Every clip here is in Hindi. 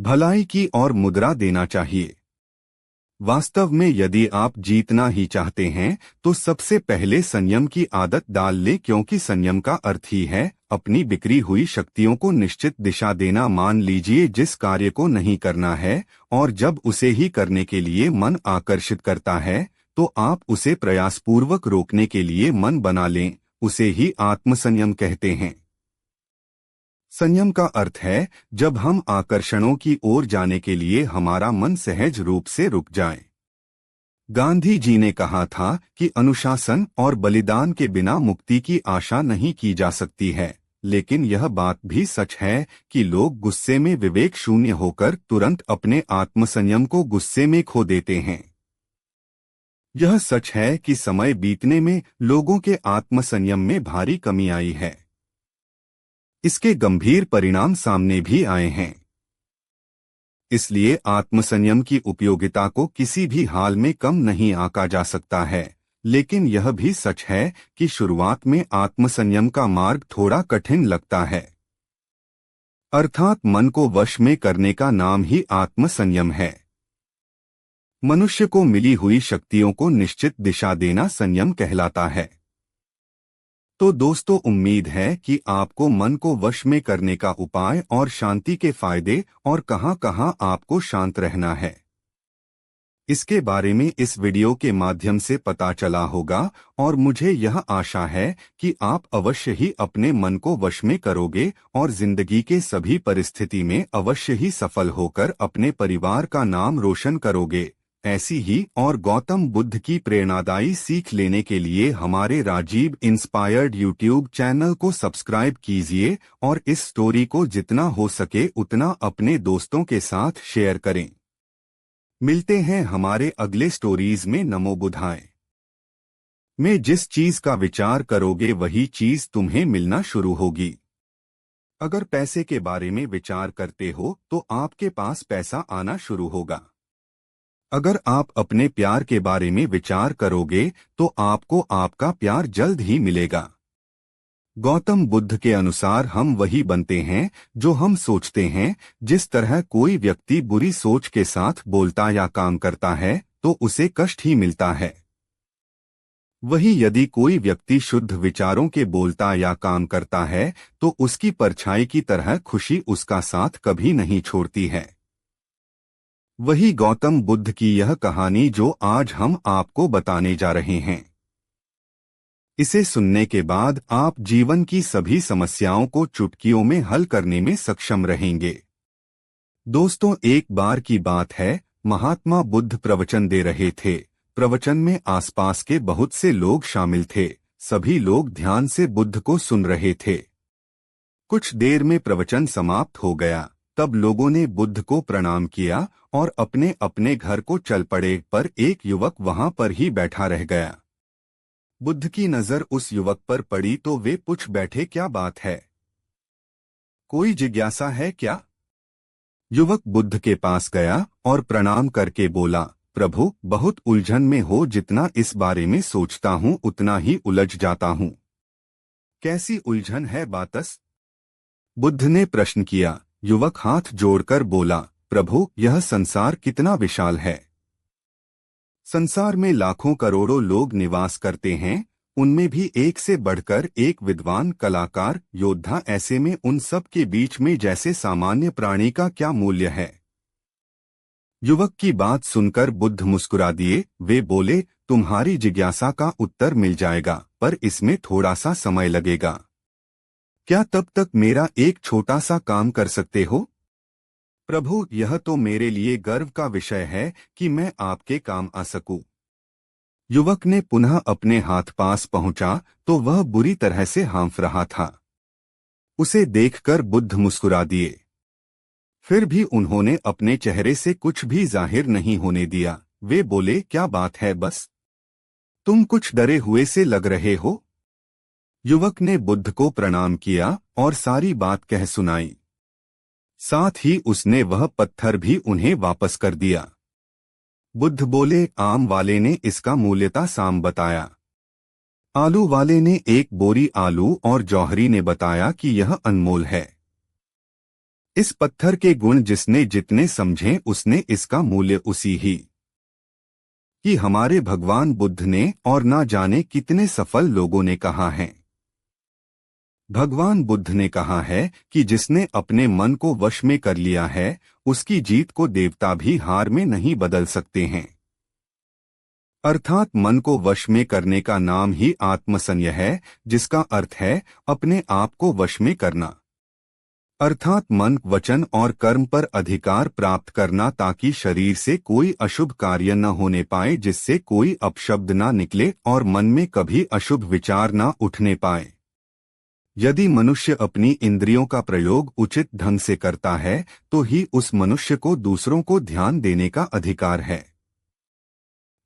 भलाई की और मुद्रा देना चाहिए। वास्तव में यदि आप जीतना ही चाहते हैं तो सबसे पहले संयम की आदत डाल लें, क्योंकि संयम का अर्थ ही है अपनी बिखरी हुई शक्तियों को निश्चित दिशा देना। मान लीजिए जिस कार्य को नहीं करना है और जब उसे ही करने के लिए मन आकर्षित करता है तो आप उसे प्रयासपूर्वक रोकने के लिए मन बना लें, उसे ही आत्मसंयम कहते हैं। संयम का अर्थ है जब हम आकर्षणों की ओर जाने के लिए हमारा मन सहज रूप से रुक जाए। गांधी जी ने कहा था कि अनुशासन और बलिदान के बिना मुक्ति की आशा नहीं की जा सकती है, लेकिन यह बात भी सच है कि लोग गुस्से में विवेक शून्य होकर तुरंत अपने आत्मसंयम को गुस्से में खो देते हैं। यह सच है कि समय बीतने में लोगों के आत्मसंयम में भारी कमी आई है। इसके गंभीर परिणाम सामने भी आए हैं। इसलिए आत्मसंयम की उपयोगिता को किसी भी हाल में कम नहीं आंका जा सकता है, लेकिन यह भी सच है कि शुरुआत में आत्मसंयम का मार्ग थोड़ा कठिन लगता है। अर्थात मन को वश में करने का नाम ही आत्मसंयम है। मनुष्य को मिली हुई शक्तियों को निश्चित दिशा देना संयम कहलाता है। तो दोस्तों, उम्मीद है कि आपको मन को वश में करने का उपाय और शांति के फायदे और कहां-कहां आपको शांत रहना है, इसके बारे में इस वीडियो के माध्यम से पता चला होगा। और मुझे यह आशा है कि आप अवश्य ही अपने मन को वश में करोगे और जिंदगी के सभी परिस्थिति में अवश्य ही सफल होकर अपने परिवार का नाम रोशन करोगे। ऐसी ही और गौतम बुद्ध की प्रेरणादायी सीख लेने के लिए हमारे राजीव इंस्पायर्ड यूट्यूब चैनल को सब्सक्राइब कीजिए और इस स्टोरी को जितना हो सके उतना अपने दोस्तों के साथ शेयर करें। मिलते हैं हमारे अगले स्टोरीज में। नमो बुद्धाय। में जिस चीज का विचार करोगे वही चीज तुम्हें मिलना शुरू होगी। अगर पैसे के बारे में विचार करते हो तो आपके पास पैसा आना शुरू होगा। अगर आप अपने प्यार के बारे में विचार करोगे तो आपको आपका प्यार जल्द ही मिलेगा। गौतम बुद्ध के अनुसार हम वही बनते हैं जो हम सोचते हैं। जिस तरह कोई व्यक्ति बुरी सोच के साथ बोलता या काम करता है तो उसे कष्ट ही मिलता है, वही यदि कोई व्यक्ति शुद्ध विचारों के बोलता या काम करता है तो उसकी परछाई की तरह खुशी उसका साथ कभी नहीं छोड़ती है। वही गौतम बुद्ध की यह कहानी जो आज हम आपको बताने जा रहे हैं। इसे सुनने के बाद आप जीवन की सभी समस्याओं को चुटकियों में हल करने में सक्षम रहेंगे। दोस्तों, एक बार की बात है, महात्मा बुद्ध प्रवचन दे रहे थे। प्रवचन में आसपास के बहुत से लोग शामिल थे। सभी लोग ध्यान से बुद्ध को सुन रहे थे। कुछ देर में प्रवचन समाप्त हो गया। तब लोगों ने बुद्ध को प्रणाम किया और अपने अपने घर को चल पड़े, पर एक युवक वहां पर ही बैठा रह गया। बुद्ध की नजर उस युवक पर पड़ी तो वे पूछ बैठे, क्या बात है? कोई जिज्ञासा है क्या? युवक बुद्ध के पास गया और प्रणाम करके बोला, प्रभु, बहुत उलझन में हो। जितना इस बारे में सोचता हूँ उतना ही उलझ जाता हूँ। कैसी उलझन है बातस? बुद्ध ने प्रश्न किया। युवक हाथ जोड़कर बोला, प्रभु, यह संसार कितना विशाल है। संसार में लाखों करोड़ों लोग निवास करते हैं, उनमें भी एक से बढ़कर एक विद्वान, कलाकार, योद्धा। ऐसे में उन सब के बीच में जैसे सामान्य प्राणी का क्या मूल्य है? युवक की बात सुनकर बुद्ध मुस्कुरा दिए। वे बोले, तुम्हारी जिज्ञासा का उत्तर मिल जाएगा, पर इसमें थोड़ा सा समय लगेगा। क्या तब तक मेरा एक छोटा सा काम कर सकते हो? प्रभु, यह तो मेरे लिए गर्व का विषय है कि मैं आपके काम आ सकूं। युवक ने पुनः अपने हाथ पास पहुंचा तो वह बुरी तरह से हाँफ रहा था। उसे देखकर बुद्ध मुस्कुरा दिए। फिर भी उन्होंने अपने चेहरे से कुछ भी जाहिर नहीं होने दिया। वे बोले, क्या बात है, बस तुम कुछ डरे हुए से लग रहे हो। युवक ने बुद्ध को प्रणाम किया और सारी बात कह सुनाई। साथ ही उसने वह पत्थर भी उन्हें वापस कर दिया। बुद्ध बोले, आम वाले ने इसका मूल्यता साम बताया। आलू वाले ने एक बोरी आलू और जौहरी ने बताया कि यह अनमोल है। इस पत्थर के गुण जिसने जितने समझे उसने इसका मूल्य उसी ही कि हमारे भगवान बुद्ध ने और ना जाने कितने सफल लोगों ने कहा है। भगवान बुद्ध ने कहा है कि जिसने अपने मन को वश में कर लिया है उसकी जीत को देवता भी हार में नहीं बदल सकते हैं। अर्थात मन को वश में करने का नाम ही आत्मसंयम है, जिसका अर्थ है अपने आप को वश में करना। अर्थात मन, वचन और कर्म पर अधिकार प्राप्त करना ताकि शरीर से कोई अशुभ कार्य न होने पाए, जिससे कोई अपशब्द न निकले और मन में कभी अशुभ विचार न उठने पाए। यदि मनुष्य अपनी इंद्रियों का प्रयोग उचित ढंग से करता है तो ही उस मनुष्य को दूसरों को ध्यान देने का अधिकार है।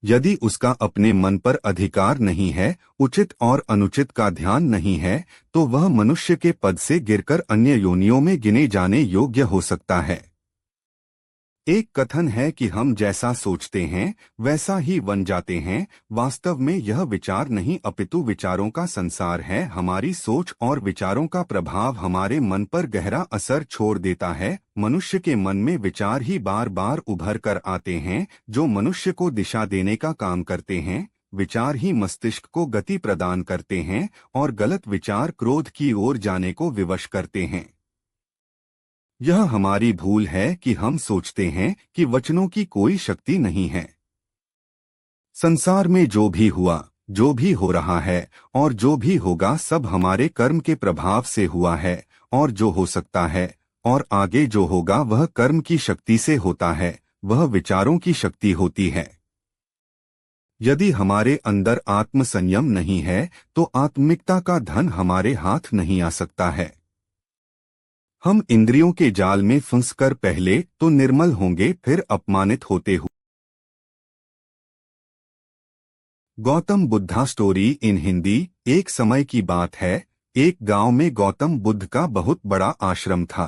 यदि उसका अपने मन पर अधिकार नहीं है, उचित और अनुचित का ध्यान नहीं है, तो वह मनुष्य के पद से गिरकर अन्य योनियों में गिने जाने योग्य हो सकता है। एक कथन है कि हम जैसा सोचते हैं वैसा ही बन जाते हैं। वास्तव में यह विचार नहीं अपितु विचारों का संसार है। हमारी सोच और विचारों का प्रभाव हमारे मन पर गहरा असर छोड़ देता है। मनुष्य के मन में विचार ही बार बार उभर कर आते हैं जो मनुष्य को दिशा देने का काम करते हैं। विचार ही मस्तिष्क को गति प्रदान करते हैं और गलत विचार क्रोध की ओर जाने को विवश करते हैं। यह हमारी भूल है कि हम सोचते हैं कि वचनों की कोई शक्ति नहीं है। संसार में जो भी हुआ, जो भी हो रहा है और जो भी होगा सब हमारे कर्म के प्रभाव से हुआ है, और जो हो सकता है और आगे जो होगा वह कर्म की शक्ति से होता है, वह विचारों की शक्ति होती है। यदि हमारे अंदर आत्मसंयम नहीं है तो आत्मिकता का धन हमारे हाथ नहीं आ सकता है। हम इंद्रियों के जाल में फंसकर पहले तो निर्मल होंगे, फिर अपमानित होते हुए। Gautam Buddha story in Hindi. एक समय की बात है, एक गांव में गौतम बुद्ध का बहुत बड़ा आश्रम था।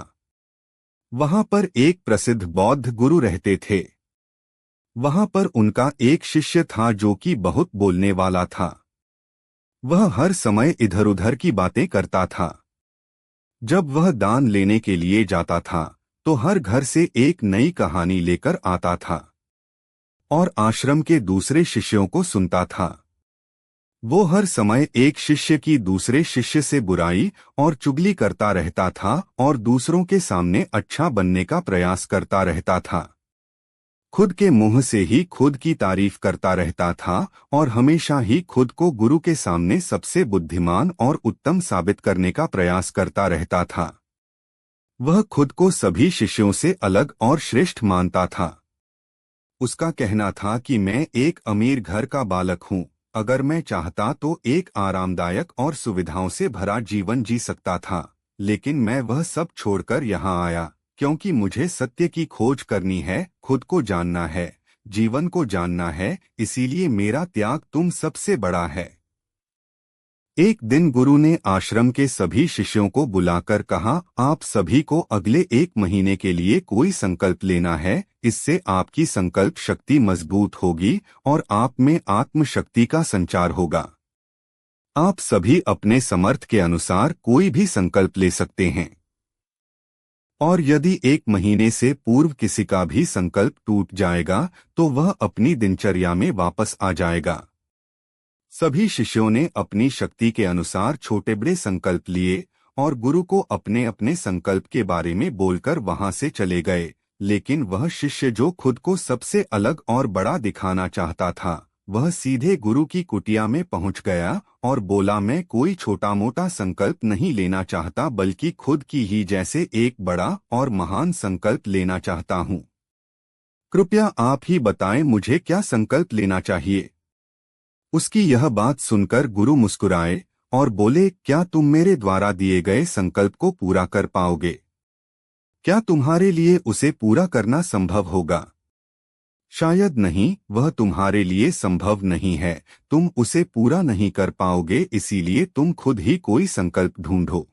वहां पर एक प्रसिद्ध बौद्ध गुरु रहते थे। वहां पर उनका एक शिष्य था जो कि बहुत बोलने वाला था। वह हर समय इधर उधर की बातें करता था। जब वह दान लेने के लिए जाता था तो हर घर से एक नई कहानी लेकर आता था और आश्रम के दूसरे शिष्यों को सुनता था। वो हर समय एक शिष्य की दूसरे शिष्य से बुराई और चुगली करता रहता था और दूसरों के सामने अच्छा बनने का प्रयास करता रहता था। खुद के मुंह से ही खुद की तारीफ करता रहता था और हमेशा ही खुद को गुरु के सामने सबसे बुद्धिमान और उत्तम साबित करने का प्रयास करता रहता था। वह खुद को सभी शिष्यों से अलग और श्रेष्ठ मानता था। उसका कहना था कि मैं एक अमीर घर का बालक हूँ, अगर मैं चाहता तो एक आरामदायक और सुविधाओं से भरा जीवन जी सकता था, लेकिन मैं वह सब छोड़कर यहाँ आया क्योंकि मुझे सत्य की खोज करनी है, खुद को जानना है, जीवन को जानना है, इसीलिए मेरा त्याग तुम सबसे बड़ा है। एक दिन गुरु ने आश्रम के सभी शिष्यों को बुलाकर कहा, आप सभी को अगले 1 महीने के लिए कोई संकल्प लेना है। इससे आपकी संकल्प शक्ति मजबूत होगी और आप में आत्मशक्ति का संचार होगा। आप सभी अपने समर्थ के अनुसार कोई भी संकल्प ले सकते हैं और यदि 1 महीने से पूर्व किसी का भी संकल्प टूट जाएगा तो वह अपनी दिनचर्या में वापस आ जाएगा। सभी शिष्यों ने अपनी शक्ति के अनुसार छोटे बड़े संकल्प लिए और गुरु को अपने अपने संकल्प के बारे में बोलकर वहां से चले गए। लेकिन वह शिष्य जो खुद को सबसे अलग और बड़ा दिखाना चाहता था, वह सीधे गुरु की कुटिया में पहुंच गया और बोला, मैं कोई छोटा मोटा संकल्प नहीं लेना चाहता बल्कि खुद की ही जैसे एक बड़ा और महान संकल्प लेना चाहता हूं। कृपया आप ही बताएं मुझे क्या संकल्प लेना चाहिए। उसकी यह बात सुनकर गुरु मुस्कुराए और बोले, क्या तुम मेरे द्वारा दिए गए संकल्प को पूरा कर पाओगे? क्या तुम्हारे लिए उसे पूरा करना संभव होगा? शायद नहीं, वह तुम्हारे लिए संभव नहीं है, तुम उसे पूरा नहीं कर पाओगे, इसीलिए तुम खुद ही कोई संकल्प ढूंढो।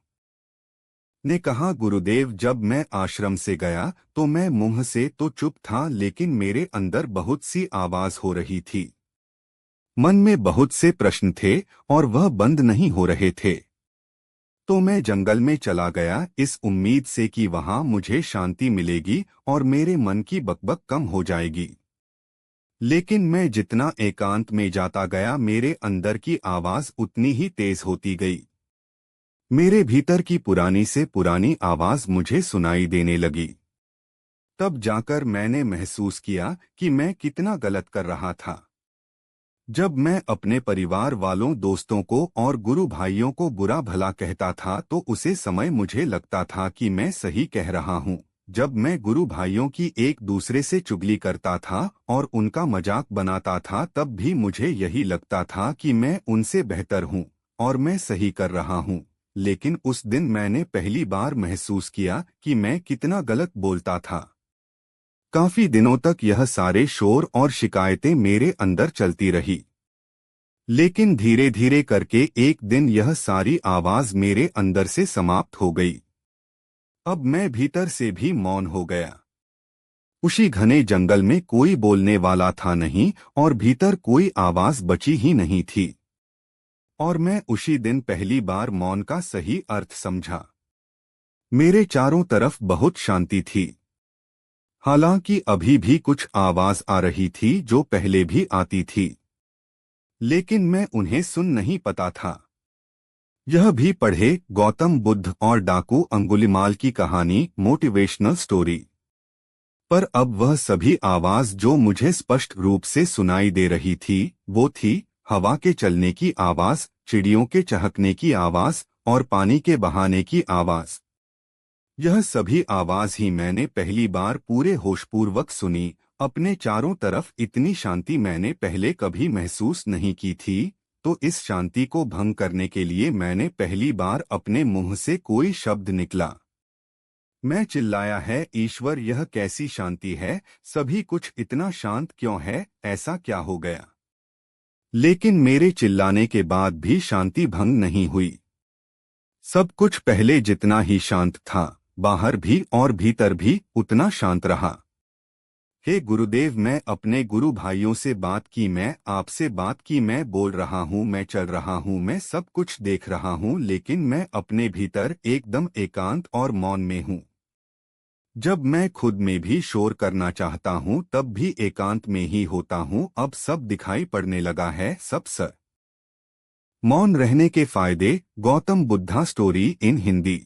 ने कहा, गुरुदेव, जब मैं आश्रम से गया तो मैं मुंह से तो चुप था, लेकिन मेरे अंदर बहुत सी आवाज हो रही थी। मन में बहुत से प्रश्न थे और वह बंद नहीं हो रहे थे। तो मैं जंगल में चला गया इस उम्मीद से कि वहां मुझे शांति मिलेगी और मेरे मन की बकबक कम हो जाएगी। लेकिन मैं जितना एकांत में जाता गया मेरे अंदर की आवाज उतनी ही तेज होती गई। मेरे भीतर की पुरानी से पुरानी आवाज मुझे सुनाई देने लगी। तब जाकर मैंने महसूस किया कि मैं कितना गलत कर रहा था। जब मैं अपने परिवार वालों, दोस्तों को और गुरु भाइयों को बुरा भला कहता था तो उसे समय मुझे लगता था कि मैं सही कह रहा हूँ। जब मैं गुरु भाइयों की एक दूसरे से चुगली करता था और उनका मजाक बनाता था तब भी मुझे यही लगता था कि मैं उनसे बेहतर हूँ और मैं सही कर रहा हूँ। लेकिन उस दिन मैंने पहली बार महसूस किया कि मैं कितना गलत बोलता था। काफी दिनों तक यह सारे शोर और शिकायतें मेरे अंदर चलती रही। लेकिन धीरे धीरे करके एक दिन यह सारी आवाज मेरे अंदर से समाप्त हो गई। अब मैं भीतर से भी मौन हो गया। उसी घने जंगल में कोई बोलने वाला था नहीं और भीतर कोई आवाज बची ही नहीं थी। और मैं उसी दिन पहली बार मौन का सही अर्थ समझा। मेरे चारों तरफ बहुत शांति थी। हालांकि अभी भी कुछ आवाज आ रही थी जो पहले भी आती थी, लेकिन मैं उन्हें सुन नहीं पाता था। यह भी पढ़े गौतम बुद्ध और डाकू अंगुलीमाल की कहानी, मोटिवेशनल स्टोरी। पर अब वह सभी आवाज जो मुझे स्पष्ट रूप से सुनाई दे रही थी वो थी हवा के चलने की आवाज, चिड़ियों के चहकने की आवाज और पानी के बहाने की आवाज। यह सभी आवाज ही मैंने पहली बार पूरे होशपूर्वक सुनी। अपने चारों तरफ इतनी शांति मैंने पहले कभी महसूस नहीं की थी। तो इस शांति को भंग करने के लिए मैंने पहली बार अपने मुंह से कोई शब्द निकला। मैं चिल्लाया है, ईश्वर यह कैसी शांति है, सभी कुछ इतना शांत क्यों है, ऐसा क्या हो गया। लेकिन मेरे चिल्लाने के बाद भी शांति भंग नहीं हुई। सब कुछ पहले जितना ही शांत था, बाहर भी और भीतर भी उतना शांत रहा। हे गुरुदेव, मैं अपने गुरु भाइयों से बात की, मैं आपसे बात की, मैं बोल रहा हूँ, मैं चल रहा हूँ, मैं सब कुछ देख रहा हूँ, लेकिन मैं अपने भीतर एकदम एकांत और मौन में हूँ। जब मैं खुद में भी शोर करना चाहता हूँ तब भी एकांत में ही होता हूँ। अब सब दिखाई पड़ने लगा है, सब सर। मौन रहने के फायदे, गौतम बुद्धा स्टोरी इन हिंदी।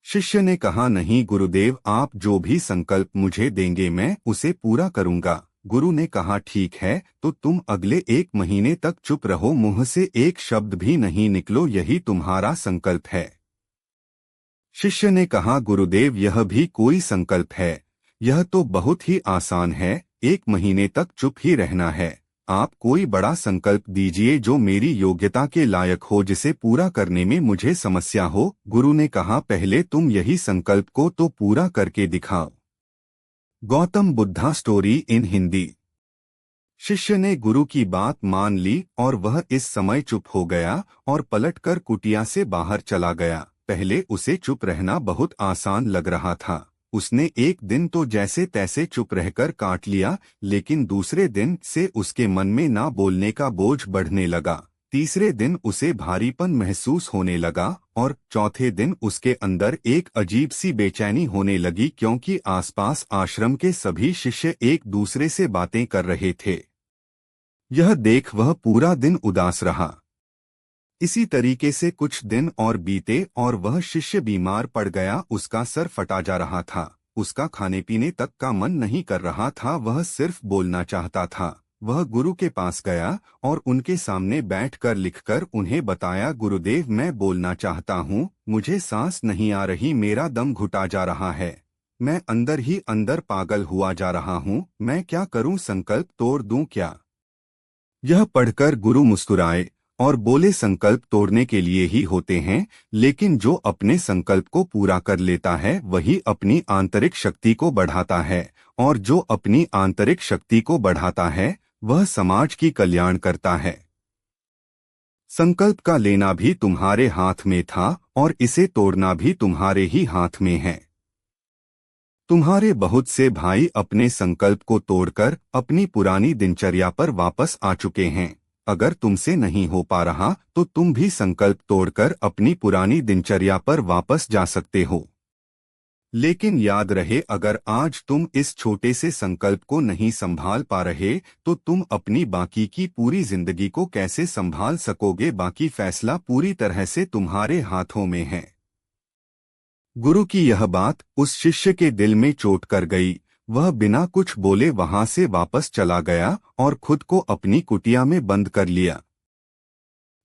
शिष्य ने कहा, नहीं गुरुदेव, आप जो भी संकल्प मुझे देंगे मैं उसे पूरा करूंगा। गुरु ने कहा, ठीक है, तो तुम अगले 1 महीने तक चुप रहो, मुंह से एक शब्द भी नहीं निकलो, यही तुम्हारा संकल्प है। शिष्य ने कहा, गुरुदेव, यह भी कोई संकल्प है? यह तो बहुत ही आसान है, 1 महीने तक चुप ही रहना है। आप कोई बड़ा संकल्प दीजिए जो मेरी योग्यता के लायक हो, जिसे पूरा करने में मुझे समस्या हो। गुरु ने कहा, पहले तुम यही संकल्प को तो पूरा करके दिखाओ। Gautam Buddha story in Hindi. शिष्य ने गुरु की बात मान ली और वह इस समय चुप हो गया और पलटकर कुटिया से बाहर चला गया। पहले उसे चुप रहना बहुत आसान लग रहा था। उसने एक दिन तो जैसे तैसे चुप रहकर काट लिया, लेकिन दूसरे दिन से उसके मन में ना बोलने का बोझ बढ़ने लगा। तीसरे दिन उसे भारीपन महसूस होने लगा और चौथे दिन उसके अंदर एक अजीब सी बेचैनी होने लगी, क्योंकि आसपास आश्रम के सभी शिष्य एक दूसरे से बातें कर रहे थे। यह देख वह पूरा दिन उदास रहा। इसी तरीके से कुछ दिन और बीते और वह शिष्य बीमार पड़ गया। उसका सर फटा जा रहा था, उसका खाने पीने तक का मन नहीं कर रहा था, वह सिर्फ बोलना चाहता था। वह गुरु के पास गया और उनके सामने बैठकर लिखकर उन्हें बताया, गुरुदेव, मैं बोलना चाहता हूँ, मुझे सांस नहीं आ रही, मेरा दम घुटा जा रहा है, मैं अंदर ही अंदर पागल हुआ जा रहा हूँ, मैं क्या करूँ, संकल्प तोड़ दूं क्या? यह पढ़कर गुरु मुस्कुराए और बोले, संकल्प तोड़ने के लिए ही होते हैं, लेकिन जो अपने संकल्प को पूरा कर लेता है वही अपनी आंतरिक शक्ति को बढ़ाता है, और जो अपनी आंतरिक शक्ति को बढ़ाता है वह समाज की कल्याण करता है। संकल्प का लेना भी तुम्हारे हाथ में था और इसे तोड़ना भी तुम्हारे ही हाथ में है। तुम्हारे बहुत से भाई अपने संकल्प को तोड़कर अपनी पुरानी दिनचर्या पर वापस आ चुके हैं। अगर तुमसे नहीं हो पा रहा तो तुम भी संकल्प तोड़कर अपनी पुरानी दिनचर्या पर वापस जा सकते हो। लेकिन याद रहे, अगर आज तुम इस छोटे से संकल्प को नहीं संभाल पा रहे तो तुम अपनी बाकी की पूरी जिंदगी को कैसे संभाल सकोगे। बाकी फैसला पूरी तरह से तुम्हारे हाथों में है। गुरु की यह बात उस शिष्य के दिल में चोट कर गई। वह बिना कुछ बोले वहां से वापस चला गया और खुद को अपनी कुटिया में बंद कर लिया।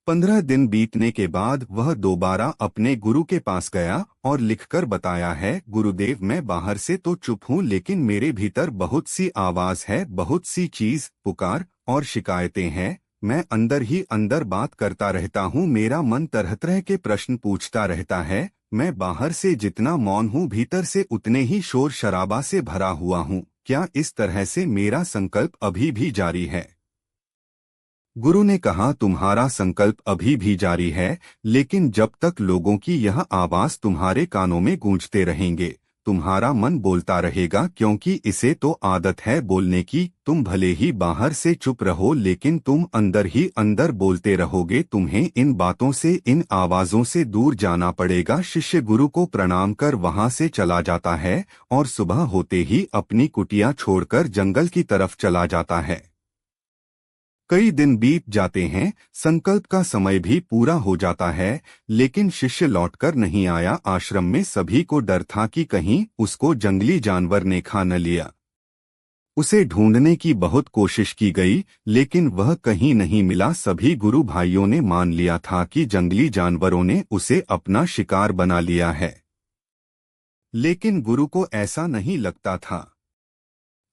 15 दिन बीतने के बाद वह दोबारा अपने गुरु के पास गया और लिखकर बताया है, गुरुदेव मैं बाहर से तो चुप हूँ लेकिन मेरे भीतर बहुत सी आवाज है, बहुत सी चीज, पुकार और शिकायतें हैं। मैं अंदर ही अंदर बात करता रहता हूँ, मेरा मन तरह तरह के प्रश्न पूछता रहता है। मैं बाहर से जितना मौन हूँ भीतर से उतने ही शोर शराबा से भरा हुआ हूँ। क्या इस तरह से मेरा संकल्प अभी भी जारी है? गुरु ने कहा, तुम्हारा संकल्प अभी भी जारी है, लेकिन जब तक लोगों की यह आवाज तुम्हारे कानों में गूंजते रहेंगे तुम्हारा मन बोलता रहेगा, क्योंकि इसे तो आदत है बोलने की। तुम भले ही बाहर से चुप रहो लेकिन तुम अंदर ही अंदर बोलते रहोगे। तुम्हें इन बातों से, इन आवाजों से दूर जाना पड़ेगा। शिष्य गुरु को प्रणाम कर वहां से चला जाता है और सुबह होते ही अपनी कुटिया छोड़कर जंगल की तरफ चला जाता है। कई दिन बीत जाते हैं, संकल्प का समय भी पूरा हो जाता है, लेकिन शिष्य लौटकर नहीं आया। आश्रम में सभी को डर था कि कहीं उसको जंगली जानवर ने खा न लिया। उसे ढूंढने की बहुत कोशिश की गई, लेकिन वह कहीं नहीं मिला। सभी गुरु भाइयों ने मान लिया था कि जंगली जानवरों ने उसे अपना शिकार बना लिया है, लेकिन गुरु को ऐसा नहीं लगता था।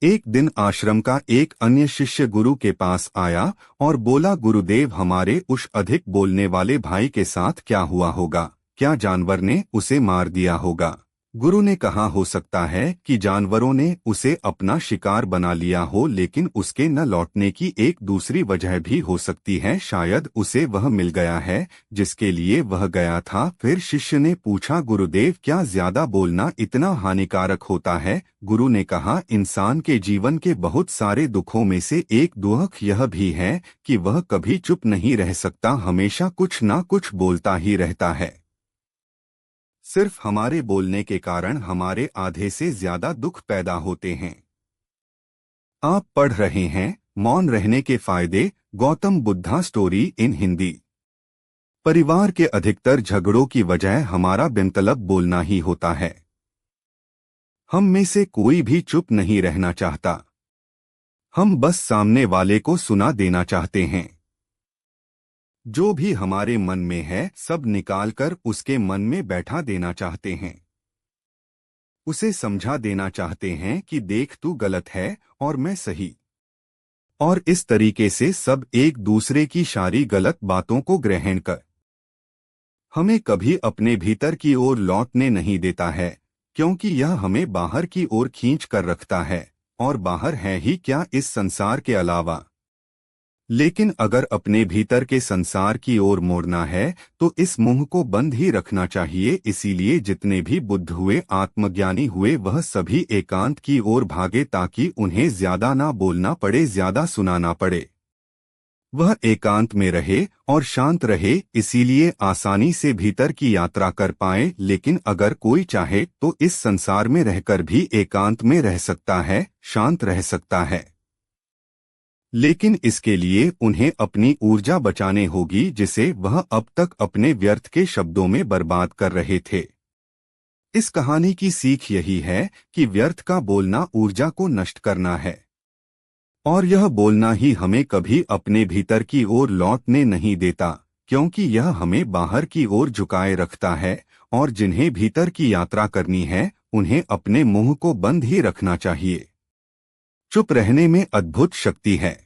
एक दिन आश्रम का एक अन्य शिष्य गुरु के पास आया और बोला, गुरुदेव हमारे उस अधिक बोलने वाले भाई के साथ क्या हुआ होगा? क्या जानवर ने उसे मार दिया होगा? गुरु ने कहा, हो सकता है कि जानवरों ने उसे अपना शिकार बना लिया हो, लेकिन उसके न लौटने की एक दूसरी वजह भी हो सकती है। शायद उसे वह मिल गया है जिसके लिए वह गया था। फिर शिष्य ने पूछा, गुरुदेव क्या ज्यादा बोलना इतना हानिकारक होता है? गुरु ने कहा, इंसान के जीवन के बहुत सारे दुखों में से एक दुख यह भी है कि वह कभी चुप नहीं रह सकता, हमेशा कुछ ना कुछ बोलता ही रहता है। सिर्फ हमारे बोलने के कारण हमारे आधे से ज्यादा दुख पैदा होते हैं। आप पढ़ रहे हैं मौन रहने के फायदे, गौतम बुद्धा स्टोरी इन हिंदी। परिवार के अधिकतर झगड़ों की वजह हमारा बेमतलब बोलना ही होता है। हम में से कोई भी चुप नहीं रहना चाहता, हम बस सामने वाले को सुना देना चाहते हैं। जो भी हमारे मन में है सब निकालकर उसके मन में बैठा देना चाहते हैं। उसे समझा देना चाहते हैं कि देख तू गलत है और मैं सही। और इस तरीके से सब एक दूसरे की सारी गलत बातों को ग्रहण कर हमें कभी अपने भीतर की ओर लौटने नहीं देता है, क्योंकि यह हमें बाहर की ओर खींच कर रखता है। और बाहर है ही क्या इस संसार के अलावा। लेकिन अगर अपने भीतर के संसार की ओर मोड़ना है तो इस मुंह को बंद ही रखना चाहिए। इसीलिए जितने भी बुद्ध हुए, आत्मज्ञानी हुए, वह सभी एकांत की ओर भागे ताकि उन्हें ज्यादा ना बोलना पड़े, ज्यादा सुनाना पड़े। वह एकांत में रहे और शांत रहे, इसीलिए आसानी से भीतर की यात्रा कर पाए। लेकिन अगर कोई चाहे तो इस संसार में रहकर भी एकांत में रह सकता है, शांत रह सकता है, लेकिन इसके लिए उन्हें अपनी ऊर्जा बचाने होगी जिसे वह अब तक अपने व्यर्थ के शब्दों में बर्बाद कर रहे थे। इस कहानी की सीख यही है कि व्यर्थ का बोलना ऊर्जा को नष्ट करना है, और यह बोलना ही हमें कभी अपने भीतर की ओर लौटने नहीं देता, क्योंकि यह हमें बाहर की ओर झुकाए रखता है। और जिन्हें भीतर की यात्रा करनी है उन्हें अपने मुंह को बंद ही रखना चाहिए। चुप रहने में अद्भुत शक्ति है।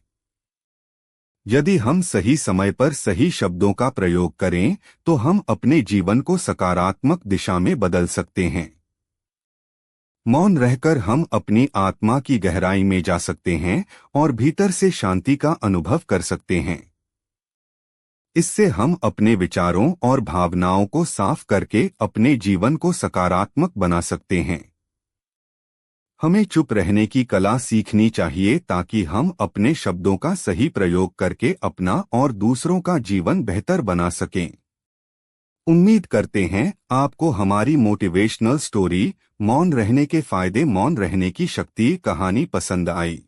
यदि हम सही समय पर सही शब्दों का प्रयोग करें तो हम अपने जीवन को सकारात्मक दिशा में बदल सकते हैं। मौन रहकर हम अपनी आत्मा की गहराई में जा सकते हैं और भीतर से शांति का अनुभव कर सकते हैं। इससे हम अपने विचारों और भावनाओं को साफ करके अपने जीवन को सकारात्मक बना सकते हैं। हमें चुप रहने की कला सीखनी चाहिए ताकि हम अपने शब्दों का सही प्रयोग करके अपना और दूसरों का जीवन बेहतर बना सकें। उम्मीद करते हैं आपको हमारी मोटिवेशनल स्टोरी मौन रहने के फायदे, मौन रहने की शक्ति कहानी पसंद आई।